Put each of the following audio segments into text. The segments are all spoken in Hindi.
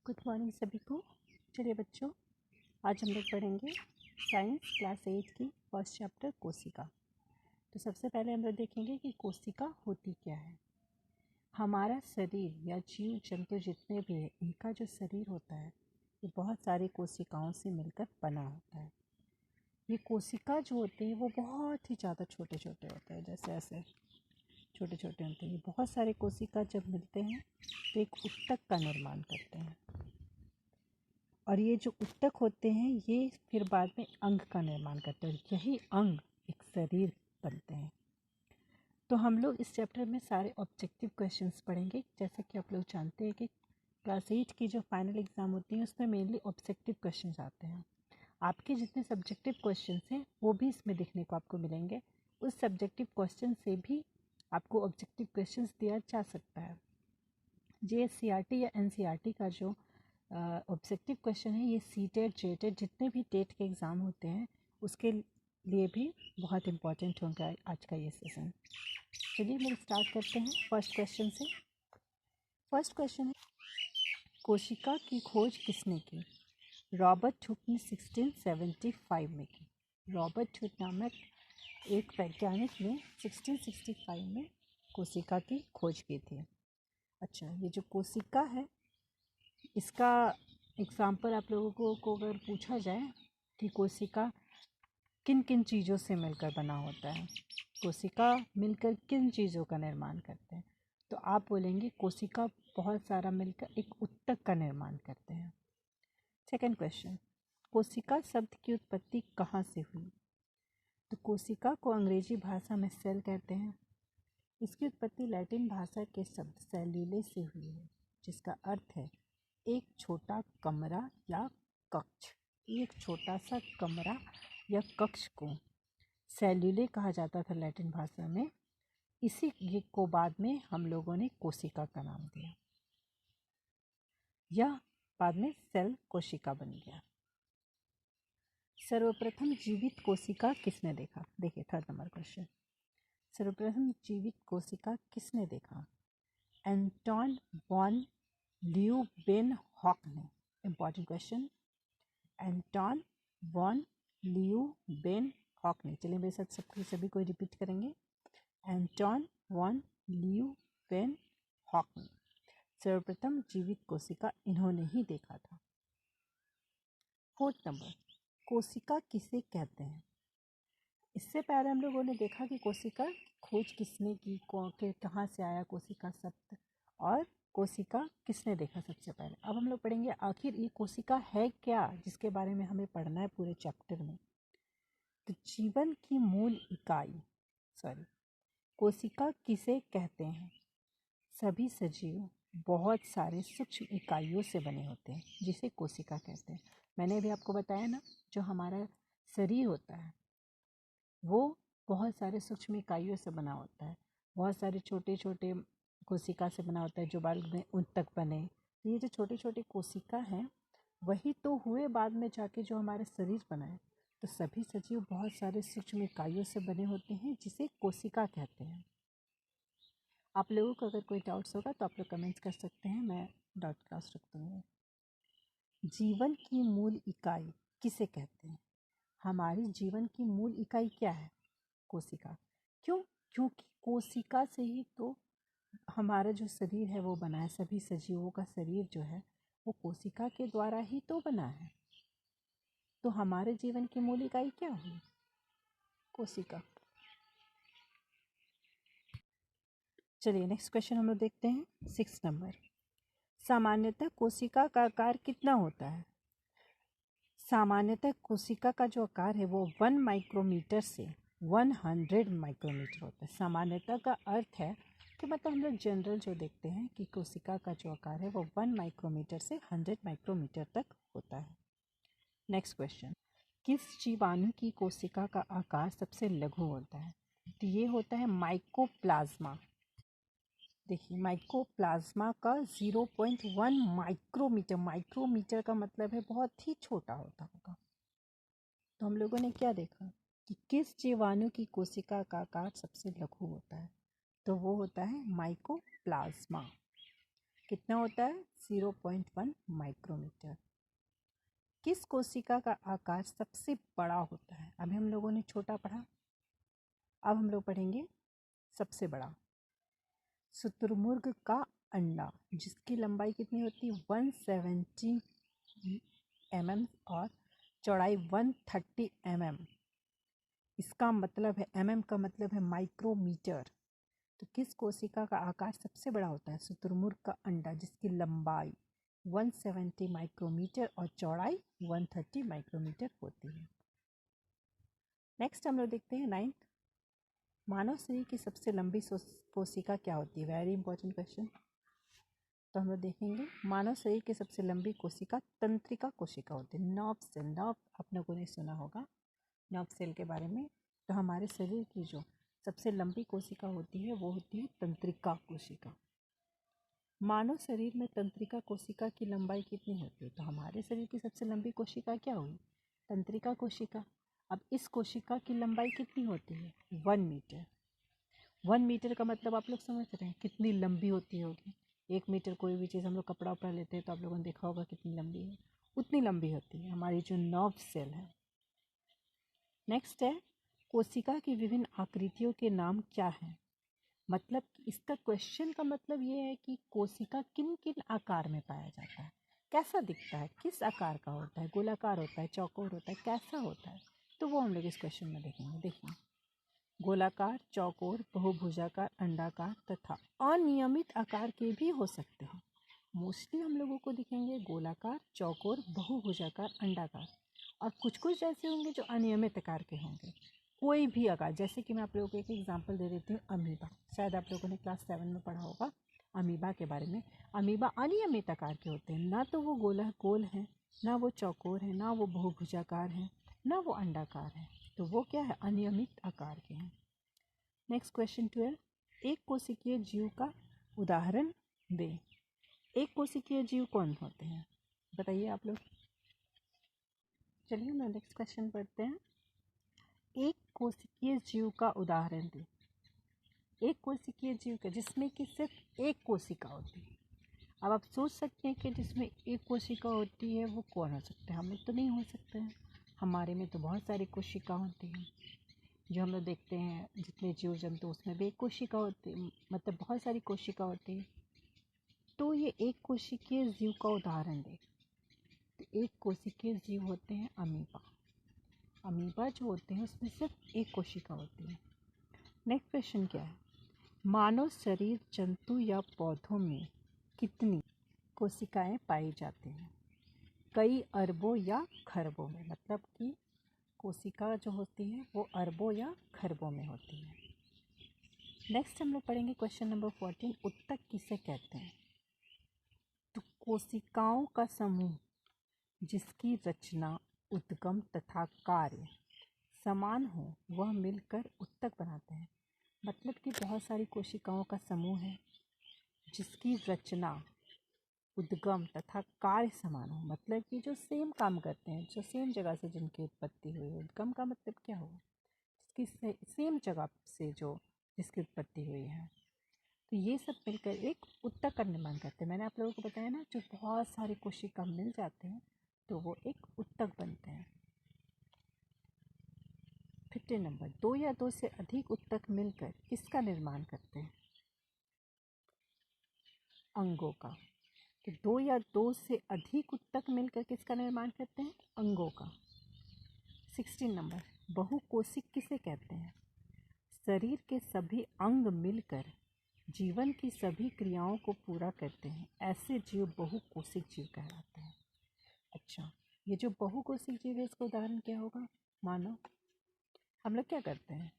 गुड मॉर्निंग सभी को। चलिए बच्चों, आज हम लोग पढ़ेंगे साइंस क्लास 8 की फर्स्ट चैप्टर कोशिका। तो सबसे पहले हम लोग देखेंगे कि कोशिका होती क्या है। हमारा शरीर या जीव जंतु जितने भी हैं, इनका जो शरीर होता है ये बहुत सारी कोशिकाओं से मिलकर बना होता है। ये कोशिका जो होते हैं वो बहुत ही ज़्यादा छोटे छोटे होते हैं, जैसे ऐसे छोटे छोटे होते हैं। ये बहुत सारे कोशिका जब मिलते हैं तो एक ऊतक का निर्माण करते हैं, और ये जो ऊतक होते हैं ये फिर बाद में अंग का निर्माण करते हैं। यही अंग एक शरीर बनते हैं। तो हम लोग इस चैप्टर में सारे ऑब्जेक्टिव क्वेश्चंस पढ़ेंगे। जैसा कि आप लोग जानते हैं कि क्लास 8 की जो फाइनल एग्ज़ाम होती है उसमें मेनली ऑब्जेक्टिव क्वेश्चंस आते हैं। आपके जितने सब्जेक्टिव क्वेश्चंस हैं वो भी इसमें देखने को आपको मिलेंगे। उस सब्जेक्टिव क्वेश्चन से भी आपको ऑब्जेक्टिव क्वेश्चंस दिया जा सकता है। JSCRT या NCERT का जो ऑब्जेक्टिव क्वेश्चन है ये सीटेट जेटेट जितने भी टेट के एग्ज़ाम होते हैं उसके लिए भी बहुत इम्पॉर्टेंट होगा आज का ये सेशन। चलिए हम स्टार्ट करते हैं फर्स्ट क्वेश्चन से। फर्स्ट क्वेश्चन है, कोशिका की खोज किसने की? रॉबर्ट हुक ने 1675 में की। रॉबर्ट हुक नामक एक वैज्ञानिक ने 1665 में कोशिका की खोज की थी। अच्छा, ये जो कोशिका है इसका एग्ज़ाम्पल आप लोगों को अगर पूछा जाए कि कोशिका किन किन चीज़ों से मिलकर बना होता है, कोशिका मिलकर किन चीज़ों का निर्माण करते हैं, तो आप बोलेंगे कोशिका बहुत सारा मिलकर एक ऊतक का निर्माण करते हैं। सेकंड क्वेश्चन, कोशिका शब्द की उत्पत्ति कहाँ से हुई? तो कोशिका को अंग्रेजी भाषा में सेल कहते हैं। इसकी उत्पत्ति लैटिन भाषा के शब्द सेल्यूले से हुई है, जिसका अर्थ है एक छोटा कमरा या कक्ष। एक छोटा सा कमरा या कक्ष को सेल्यूले कहा जाता था लैटिन भाषा में। इसी को बाद में हम लोगों ने कोशिका का नाम दिया। यह बाद में सेल कोशिका बन गया। सर्वप्रथम जीवित कोशिका किसने देखा? देखिए थर्ड नंबर क्वेश्चन, सर्वप्रथम जीवित कोशिका किसने देखा? एंटोन वॉन ल्यूवेनहॉक ने। Important question, Anton von Leeuwenhoek ने। चलिए मेरे साथ सभी को रिपीट करेंगे। एंटोन वॉन ल्यूवेनहॉक ने सर्वप्रथम जीवित कोशिका इन्होंने ही देखा था। फोर्थ नंबर, कोशिका किसे कहते हैं? इससे पहले हम लोगों ने देखा कि कोशिका खोज किसने की, कहाँ से आया कोशिका शब्द, और कोशिका किसने देखा सबसे पहले। अब हम लोग पढ़ेंगे आखिर ये कोशिका है क्या, जिसके बारे में हमें पढ़ना है पूरे चैप्टर में। तो जीवन की मूल इकाई कोशिका किसे कहते हैं? सभी सजीव बहुत सारे सूक्ष्म इकाइयों से बने होते हैं, जिसे कोशिका कहते हैं। मैंने भी आपको बताया ना, जो हमारा शरीर होता है वो बहुत सारे सूक्ष्म इकाइयों से बना होता है। बहुत सारे छोटे छोटे कोशिका से बना होता है जो बाद में ऊतक बने। तो ये जो छोटे छोटे कोशिका हैं वही तो हुए बाद में जाके जो हमारा शरीर बना है। तो सभी सजीव बहुत सारे सूक्ष्म इकाइयों से बने होते हैं, जिसे कोशिका कहते हैं। आप लोगों को अगर कोई डाउट्स होगा तो आप लोग कमेंट्स कर सकते हैं, मैं डाउट क्लास रख दूँगी। जीवन की मूल इकाई किसे कहते हैं? हमारी जीवन की मूल इकाई क्या है? कोशिका। क्यों? क्योंकि कोशिका से ही तो हमारा जो शरीर है वो बना है। सभी सजीवों का शरीर जो है वो कोशिका के द्वारा ही तो बना है। तो हमारे जीवन की मूल इकाई क्या हुई? कोशिका। चलिए नेक्स्ट क्वेश्चन हम लोग देखते हैं। 6 नंबर, सामान्यतः कोशिका का आकार कितना होता है? सामान्यतः कोशिका का जो आकार है वो 1 माइक्रोमीटर से 100 माइक्रोमीटर होता है। सामान्यतः का अर्थ है कि मतलब हम लोग जनरल जो देखते हैं कि कोशिका का जो आकार है वो 1 माइक्रोमीटर से 100 माइक्रोमीटर तक होता है। नेक्स्ट क्वेश्चन, किस जीवाणु की कोशिका का आकार सबसे लघु होता है? तो ये होता है माइकोप्लाज्मा। देखिए माइकोप्लाज्मा का 0.1 माइक्रोमीटर। माइक्रोमीटर का मतलब है बहुत ही छोटा होता होगा। तो हम लोगों ने क्या देखा कि किस जीवाणु की कोशिका का आकार सबसे लघु होता है, तो वो होता है माइकोप्लाज्मा। कितना होता है? 0.1 माइक्रोमीटर। किस कोशिका का आकार सबसे बड़ा होता है? अभी हम लोगों ने छोटा पढ़ा, अब हम लोग पढ़ेंगे सबसे बड़ा। शुतुरमुर्ग का अंडा जिसकी लंबाई कितनी होती है? 170 mm और चौड़ाई 130 mm। इसका मतलब है, mm का मतलब है माइक्रोमीटर। तो किस कोशिका का आकार सबसे बड़ा होता है? शुतुरमुर्ग का अंडा जिसकी लंबाई 170 माइक्रोमीटर और चौड़ाई 130 माइक्रोमीटर होती है। नेक्स्ट हम लोग देखते हैं 9th। मानव शरीर की सबसे लंबी कोशिका क्या होती है? Very important question. तो हम लोग देखेंगे मानव शरीर की सबसे लंबी कोशिका तंत्रिका कोशिका होती है। नर्व सेल, नर्व आप लोगों ने सुना होगा नर्व सेल के बारे में। तो हमारे शरीर की जो सबसे लंबी कोशिका होती है वो होती है तंत्रिका कोशिका। मानव शरीर में तंत्रिका कोशिका की लंबाई कितनी होती है? तो हमारे शरीर की सबसे लंबी कोशिका क्या हुई? तंत्रिका कोशिका। अब इस कोशिका की लंबाई कितनी होती है? 1 मीटर। 1 मीटर का मतलब आप लोग समझ रहे हैं कितनी लंबी होती होगी। 1 मीटर कोई भी चीज़ हम लोग कपड़ा उपड़ा लेते हैं तो आप लोगों ने देखा होगा कितनी लंबी है, उतनी लंबी होती है हमारी जो नर्व सेल है। नेक्स्ट है कोशिका की विभिन्न आकृतियों के नाम क्या हैं? मतलब इसका क्वेश्चन का मतलब ये है कि कोशिका किन किन आकार में पाया जाता है, कैसा दिखता है, किस आकार का होता है, गोलाकार होता है, चौकोर होता है, कैसा होता है। तो वो हम लोग इस क्वेश्चन में देखेंगे। देखिए, गोलाकार, चौकोर, बहुभुजाकार, अंडाकार तथा अनियमित आकार के भी हो सकते हैं। मोस्टली हम लोगों को दिखेंगे गोलाकार, चौकोर, बहुभुजाकार, अंडाकार, और कुछ कुछ ऐसे होंगे जो अनियमित आकार के होंगे। कोई भी आकार, जैसे कि मैं आप लोगों को एक एग्जांपल दे देती हूँ, अमीबा। शायद आप लोगों ने क्लास 7 में पढ़ा होगा अमीबा के बारे में। अमीबा अनियमित आकार के होते हैं, ना तो वो गोल है, ना वो चौकोर है, ना वो बहुभुजाकार है, ना वो अंडाकार है। तो वो क्या है? अनियमित आकार के हैं। Next question 12। एक कोशिकीय जीव का उदाहरण दें। एक कोशिकीय जीव कौन होते हैं? बताइए आप लोग। चलिए ना नेक्स्ट क्वेश्चन पढ़ते हैं। एक कोशिकीय जीव का उदाहरण दें। एक कोशिकीय जीव का जिसमें कि सिर्फ एक कोशिका होती है। अब आप सोच सकते हैं कि जिसमें एक कोशिका होती है वो कौन हो सकता है? हम लोग तो नहीं हो सकते हैं। हमारे में तो बहुत सारी कोशिका होती हैं। जो हम लोग देखते हैं जितने जीव जंतु उसमें भी एक कोशिका होती है, मतलब बहुत सारी कोशिका होती है। तो ये एक कोशिकीय जीव का उदाहरण दें। तो एक कोशिकीय जीव होते हैं अमीबा। अमीबा जो होते हैं उसमें सिर्फ एक कोशिका होती है। नेक्स्ट क्वेश्चन क्या है? मानव शरीर, जंतु या पौधों में कितनी कोशिकाएं पाई जाती हैं? कई अरबों या खरबों में, मतलब कि कोशिका जो होती है वो अरबों या खरबों में होती है। नेक्स्ट हम लोग पढ़ेंगे क्वेश्चन नंबर 14। उत्तक किसे कहते हैं? तो कोशिकाओं का समूह जिसकी रचना, उद्गम तथा कार्य समान हो वह मिलकर उत्तक बनाते हैं। मतलब कि बहुत सारी कोशिकाओं का समूह है जिसकी रचना, उद्गम तथा कार्य समान हो, मतलब कि जो सेम काम करते हैं, जो सेम जगह से जिनकी उत्पत्ति हुई है। उद्गम का मतलब क्या हुआ? जिसकी सेम जगह से जो जिसकी उत्पत्ति हुई है। तो ये सब मिलकर एक उत्तक का निर्माण करते हैं। मैंने आप लोगों को बताया ना, जो बहुत सारे कोशिका मिल जाते हैं तो वो एक उत्तक बनते हैं। 15 नंबर, दो या दो से अधिक उत्तक मिलकर किसका निर्माण करते हैं? अंगों का। तो दो या दो से अधिक उत्तक मिलकर किसका निर्माण करते हैं? अंगों का। 16 नंबर, बहुकोशिक किसे कहते हैं? शरीर के सभी अंग मिलकर जीवन की सभी क्रियाओं को पूरा करते हैं, ऐसे जीव बहुकोशिक जीव कहलाते हैं। अच्छा, ये जो बहुकोशिक जीव है इसका उदाहरण क्या होगा? मानो हम लोग क्या करते हैं,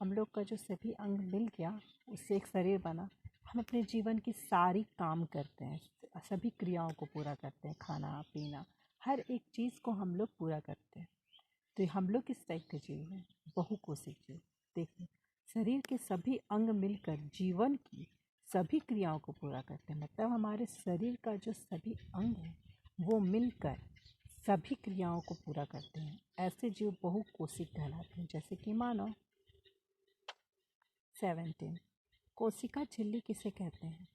हम लोग का जो सभी अंग मिल गया उससे एक शरीर बना, हम अपने जीवन की सारी काम करते हैं, सभी क्रियाओं को पूरा करते हैं, खाना पीना हर एक चीज़ को हम लोग पूरा करते हैं। तो हम लोग किस टाइप के जीव हैं? बहुकोशिक जीव। देखिए, शरीर के सभी अंग मिलकर जीवन की सभी क्रियाओं को पूरा करते हैं, मतलब हमारे शरीर का जो सभी अंग है वो मिलकर सभी क्रियाओं को पूरा करते हैं, ऐसे जीव बहुकोशिक कहलाते हैं। जैसे कि मानो 17, कोशिका झिल्ली किसे कहते हैं?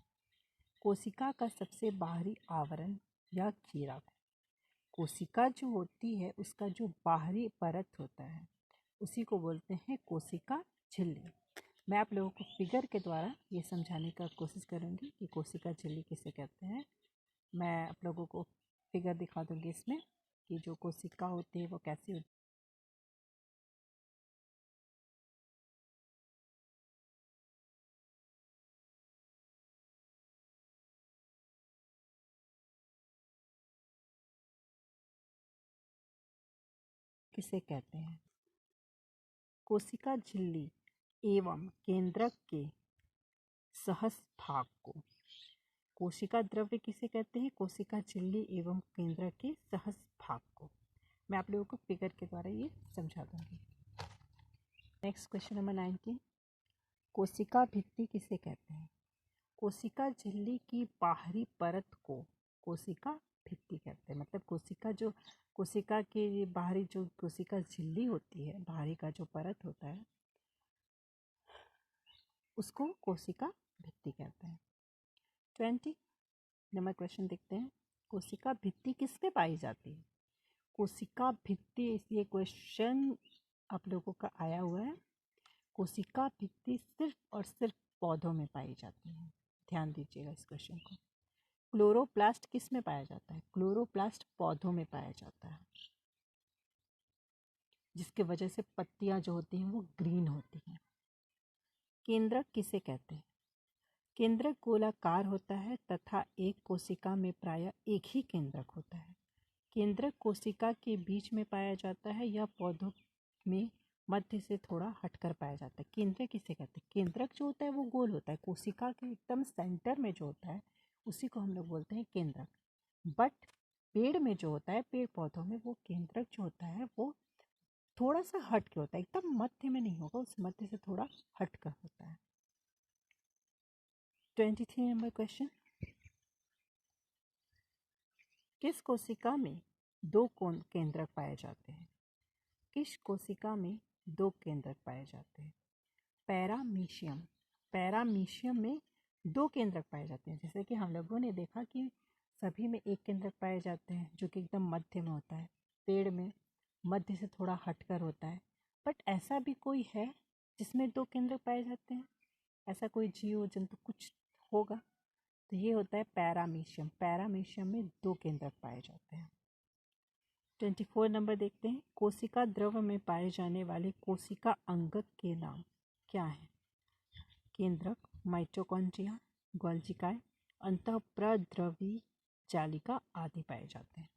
कोशिका का सबसे बाहरी आवरण या घेरा। कोशिका जो होती है उसका जो बाहरी परत होता है उसी को बोलते हैं कोशिका झिल्ली। मैं आप लोगों को फिगर के द्वारा ये समझाने का कोशिश करूँगी कि कोशिका झिल्ली किसे कहते हैं। मैं आप लोगों को फिगर दिखा दूँगी इसमें कि जो कोशिका होती है वो कैसी होती है। किसे कहते हैं? कोशिका झिल्ली एवं केंद्रक के सहज भाग को कोशिका द्रव्य किसे कहते हैं? कोशिका झिल्ली एवं केंद्रक के सहज भाग को। मैं आप लोगों को फिगर के द्वारा ये समझा दूंगी। नेक्स्ट क्वेश्चन नंबर 19, कोशिका भित्ति किसे कहते हैं? कोशिका झिल्ली की बाहरी परत को कोशिका भित्ति कहते हैं। मतलब कोशिका के बाहरी जो कोशिका झिल्ली होती है, बाहरी का जो परत होता है उसको कोशिका भित्ति कहते हैं। 20 नंबर क्वेश्चन देखते हैं, कोशिका भित्ति किस पे पाई जाती है? कोशिका भित्ति, ये क्वेश्चन आप लोगों का आया हुआ है। कोशिका भित्ति सिर्फ और सिर्फ पौधों में पाई जाती है। ध्यान दीजिएगा इस क्वेश्चन को। क्लोरोप्लास्ट किस में पाया जाता है? क्लोरोप्लास्ट पौधों में पाया जाता है, जिसके वजह से पत्तियां जो होती हैं वो ग्रीन होती हैं। केंद्रक किसे कहते हैं? केंद्रक गोलाकार होता है तथा एक कोशिका में प्रायः एक ही केंद्रक होता है। केंद्रक कोशिका के बीच में पाया जाता है या पौधों में मध्य से थोड़ा हटकर पाया जाता है। केंद्रक किसे कहते हैं? केंद्रक जो होता है वो गोल होता है, कोशिका के एकदम सेंटर में जो होता है उसी को हम लोग बोलते हैं केंद्रक। बट पेड़ में जो होता है, पेड़ पौधों में, वो केंद्रक जो होता है वो थोड़ा सा हट के होता है, एकदम मध्य में नहीं होगा, उस मध्य से थोड़ा हट कर होता है। 23 नंबर क्वेश्चन, किस कोशिका में दो केंद्रक पाए जाते हैं? किस कोशिका में दो केंद्रक पाए जाते हैं? पैरामीशियम। पैरामीशियम में दो केंद्रक पाए जाते हैं। जैसे कि हम लोगों ने देखा कि सभी में एक केंद्रक पाए जाते हैं जो कि एकदम मध्य में होता है, पेड़ में मध्य से थोड़ा हटकर होता है। बट ऐसा भी कोई है जिसमें दो केंद्रक पाए जाते हैं? ऐसा कोई जीव जंतु कुछ होगा? तो ये होता है पैरामीशियम। पैरामीशियम में दो केंद्रक पाए जाते हैं। 24 नंबर देखते हैं, कोशिका द्रव में पाए जाने वाले कोशिका अंगक के नाम क्या हैं? केंद्रक, माइटोकॉन्ड्रिया, गोल्जिकाय, अंतःप्रद्रवी जालिका आदि पाए जाते हैं।